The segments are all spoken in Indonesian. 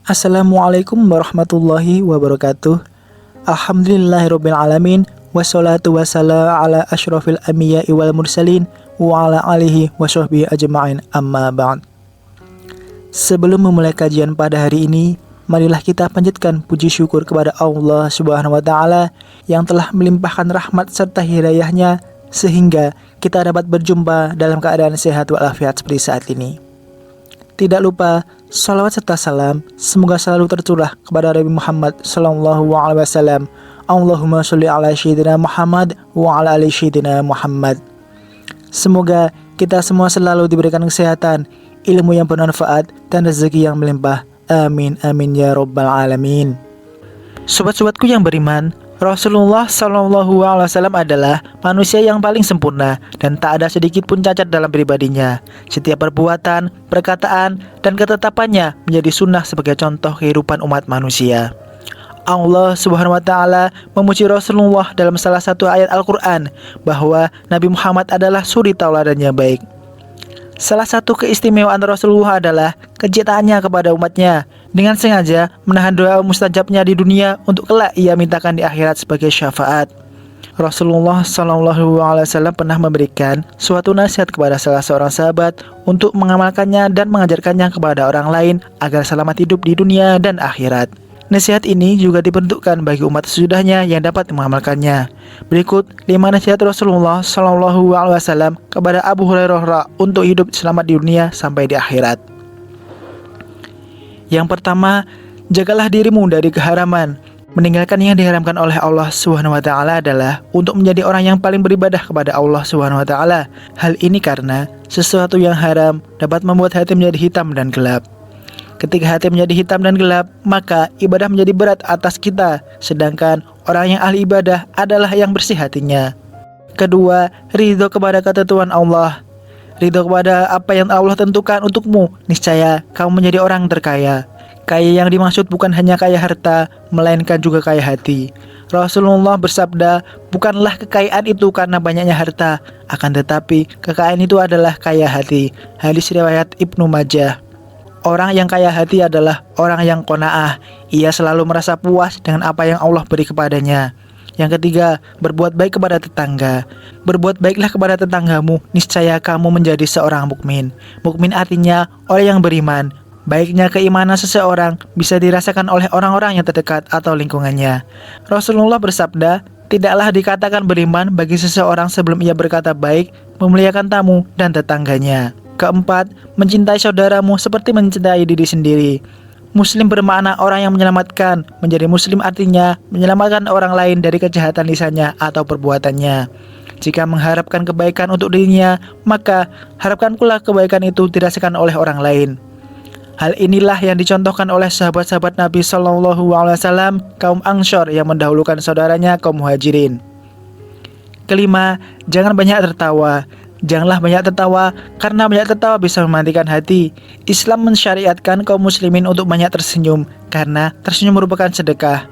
Assalamualaikum warahmatullahi wabarakatuh. Alhamdulillahirabbil alamin wassalatu wassalamu ala asyrofil anbiya'i wal mursalin wa ala alihi washabbihi ajma'in amma ba'd. Sebelum memulai kajian pada hari ini, marilah kita panjatkan puji syukur kepada Allah Subhanahu wa taala yang telah melimpahkan rahmat serta hidayahnya sehingga kita dapat berjumpa dalam keadaan sehat walafiat seperti saat ini. Tidak lupa salawat serta salam semoga selalu tercurah kepada Nabi Muhammad sallallahu alaihi wasallam. Allahumma sholli ala sayyidina Muhammad wa ala ali sayyidina Muhammad. Semoga kita semua selalu diberikan kesehatan, ilmu yang bermanfaat dan rezeki yang melimpah. Amin amin ya rabbal alamin. Sobat-sobatku yang beriman, Rasulullah SAW adalah manusia yang paling sempurna dan tak ada sedikit pun cacat dalam pribadinya. Setiap perbuatan, perkataan, dan ketetapannya menjadi sunnah sebagai contoh kehidupan umat manusia. Allah Subhanahu wa taala memuji Rasulullah dalam salah satu ayat Al-Quran bahwa Nabi Muhammad adalah suri tauladan yang baik. Salah satu keistimewaan Rasulullah adalah kecintaannya kepada umatnya, dengan sengaja menahan doa mustajabnya di dunia untuk kelak ia mintakan di akhirat sebagai syafaat. Rasulullah SAW pernah memberikan suatu nasihat kepada salah seorang sahabat untuk mengamalkannya dan mengajarkannya kepada orang lain agar selamat hidup di dunia dan akhirat. Nasihat ini juga diperuntukkan bagi umat sesudahnya yang dapat mengamalkannya. Berikut 5 nasihat Rasulullah SAW kepada Abu Hurairah untuk hidup selamat di dunia sampai di akhirat. Yang pertama, jagalah dirimu dari keharaman. Meninggalkan yang diharamkan oleh Allah Subhanahu wa taala adalah untuk menjadi orang yang paling beribadah kepada Allah Subhanahu wa taala. Hal ini karena sesuatu yang haram dapat membuat hati menjadi hitam dan gelap. Ketika hati menjadi hitam dan gelap, maka ibadah menjadi berat atas kita, sedangkan orang yang ahli ibadah adalah yang bersih hatinya. Kedua, ridho kepada ketentuan Allah. Ridho kepada apa yang Allah tentukan untukmu, niscaya kamu menjadi orang terkaya. Kaya yang dimaksud bukan hanya kaya harta, melainkan juga kaya hati. Rasulullah bersabda, bukanlah kekayaan itu karena banyaknya harta, akan tetapi kekayaan itu adalah kaya hati. Hadis riwayat Ibnu Majah. Orang yang kaya hati adalah orang yang qanaah. Ia selalu merasa puas dengan apa yang Allah beri kepadanya. Yang ketiga, berbuat baik kepada tetangga. Berbuat baiklah kepada tetanggamu, niscaya kamu menjadi seorang mukmin. Mukmin artinya orang yang beriman. Baiknya keimanan seseorang bisa dirasakan oleh orang-orang yang terdekat atau lingkungannya. Rasulullah bersabda, tidaklah dikatakan beriman bagi seseorang sebelum ia berkata baik, memuliakan tamu dan tetangganya. Keempat, mencintai saudaramu seperti mencintai diri sendiri. Muslim bermakna orang yang menyelamatkan. Menjadi muslim artinya menyelamatkan orang lain dari kejahatan lisannya atau perbuatannya. Jika mengharapkan kebaikan untuk dirinya, maka harapkan pula kebaikan itu dirasakan oleh orang lain. Hal inilah yang dicontohkan oleh sahabat-sahabat Nabi SAW, kaum Anshar yang mendahulukan saudaranya kaum Muhajirin. Kelima, jangan banyak tertawa. Janganlah banyak tertawa, karena banyak tertawa bisa mematikan hati. Islam mensyariatkan kaum muslimin untuk banyak tersenyum, karena tersenyum merupakan sedekah.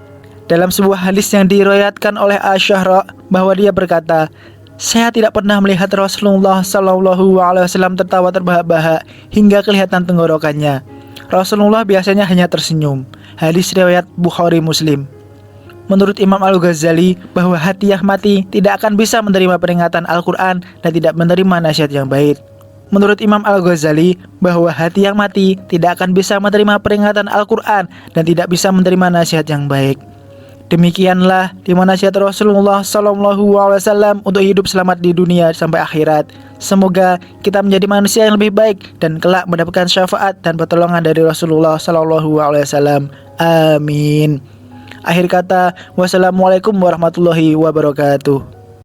Dalam sebuah hadis yang diriwayatkan oleh Aisyah bahwa dia berkata, saya tidak pernah melihat Rasulullah SAW tertawa terbahak-bahak hingga kelihatan tenggorokannya. Rasulullah biasanya hanya tersenyum. Hadis riwayat Bukhari Muslim. Menurut Imam Al-Ghazali, bahwa hati yang mati tidak akan bisa menerima peringatan Al-Quran dan tidak menerima nasihat yang baik. Menurut Imam Al-Ghazali, bahwa hati yang mati tidak akan bisa menerima peringatan Al-Quran dan tidak bisa menerima nasihat yang baik. Demikianlah 5 nasihat Rasulullah SAW untuk hidup selamat di dunia sampai akhirat. Semoga kita menjadi manusia yang lebih baik dan kelak mendapatkan syafaat dan pertolongan dari Rasulullah SAW. Amin. Akhir kata, wassalamualaikum warahmatullahi wabarakatuh.